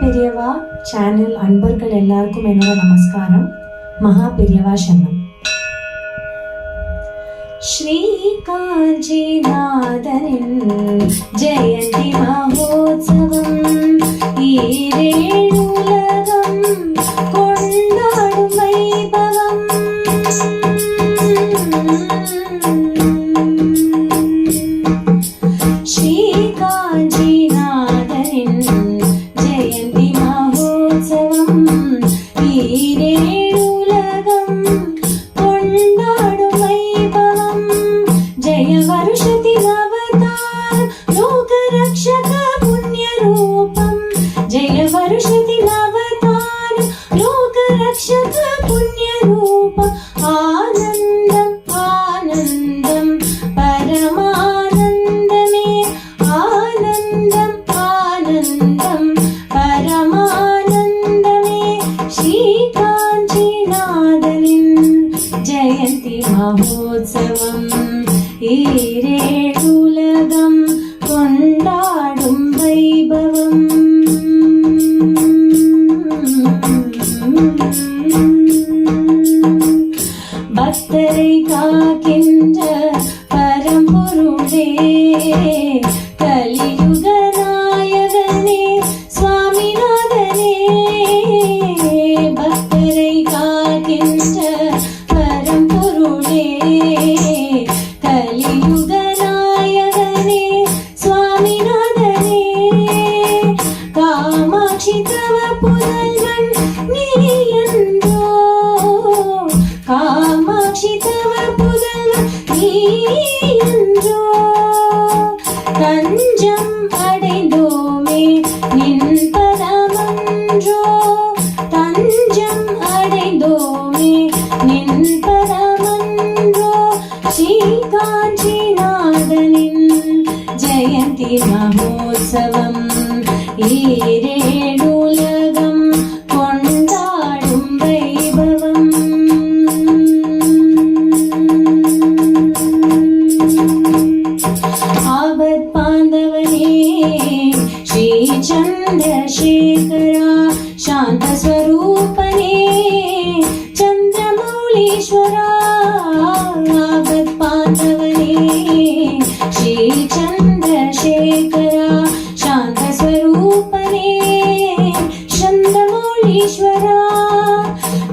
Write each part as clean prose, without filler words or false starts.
பெரியவா சேனல் அன்பர்கள் எல்லாருக்கும் என்னோட நமஸ்காரம். மகா பெரியவா சரணம். ஸ்ரீ காஞ்சிநாதனின் ஜெயந்தி மகோத்சவம் ஈரேழுலகம் கொண்டாடும் வைபவம். ஸ்ரீ காஞ்சிநாதனின் ஜெயந்தி மகோத்சவம் ஈரேழுலகம் கொண்டாடும் வைபவம். ஜெய வருஷதி அவதாரம் லோகரக்ஷக புண்ணியரூபம். ஜெய வருஷதி அவதாரம் லோகரக்ஷக புண்ணியரூபம். ஆனந்தம் ஆனந்தம் பரமானந்தமே. ஆனந்தம் ஆனந்தம் பரமானந்தமே. ஸ்ரீ காஞ்சிநாதனின் ஜெயந்தி மகோத்சவம் ஈரேழுலகம் கொண்டாடும் வைபவம். பக்தரை காக்கின்ற பரம்பொருளே, கலியுக நாயகனே சுவாமிநாதனே. பக்தரை காக்கின்ற பரம்பொருளே, கலியுக நாயகனே சுவாமிநாதனே. காமாட்சி தவ புதல்வன் நீ என்றோ. காமாட்சி தவ புதல்வன் நீ என்றோ. தஞ்சம் அடைந்தோமே நின் பதமன்றோ. தஞ்சம் அடைந்தோமே நின் பதமன்றோ. ஸ்ரீ காஞ்சிநாதனின் ஜெயந்தி மகோத்சவம் ஈரேழுலகம் கொண்டாடும் வைபவம். ஆபத் பாந்தவனே ஸ்ரீ சந்திரசேகரா, சாந்த ஸ்வரூபனே சந்திரமௌலீஸ்வரா. ஆபத் பாந்தவனே ஸ்ரீ சந்திரசேகரா, சாந்த ஸ்வரூபனே சந்திரமௌலீஸ்வரா.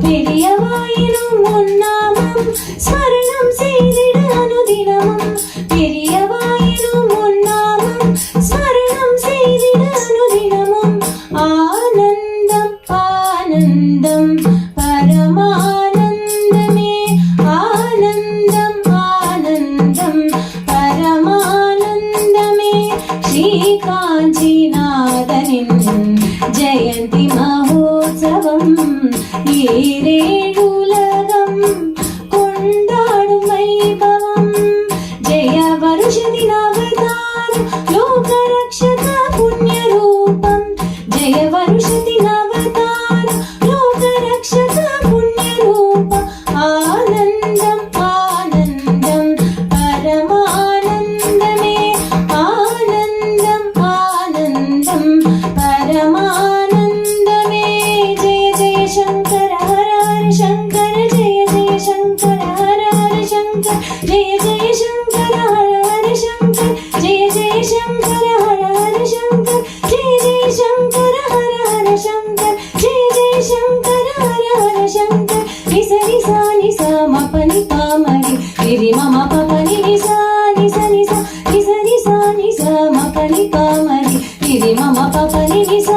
பெரியவாயினும் உன்னாமம் ஸ்மரணம் செய்திட அனுதினமும். பெரியவாயினும் உன்னாமம் ஸ்மரணம் செய்திட அனுதினமும். ஆனந்தம் ஆனந்தம் பரமானந்தமே. ஆனந்தம் ஆனந்தம் பரமானந்தமே. ஸ்ரீ காஞ்சிநாதனின் ஜெயந்தி மகோத்சவம் ஈரேழுலகம் கொண்டாடும் வைபவம். ஜெய வருஷதி அவதாரம் லோகரக்ஷக புண்ணியரூபம். ஜெய வருஷதி அவதாரம் லோகரக்ஷக புண்ணியரூபம். ஆனந்தம் ஆனந்தம் பரமானந்தமே. ஆனந்தம் ஆனந்தம் பரமானந்தமே. ஜெய ஜெய சங்கர ஹர ஹர சங்கர. ஜெய ஜெய சங்கர ஹர ஹர சங்கர. ஜெய ஜெய சங்கர ஹர ஹர சங்கர. ஜெய ஜெய சங்கர ஹர ஹர சங்கர. ஜெய ஜெய சங்கர ஹர ஹர சங்கர. ஜெய ஜெய சங்கர ஹர ஹர சங்கர. நிச நிச நிச மப நி ப மரி ரி ம ம ப ப நி நிச நிச நிச நிச நிச நிச மப நி ப மரி ரி ம ம ப ப நி நிச.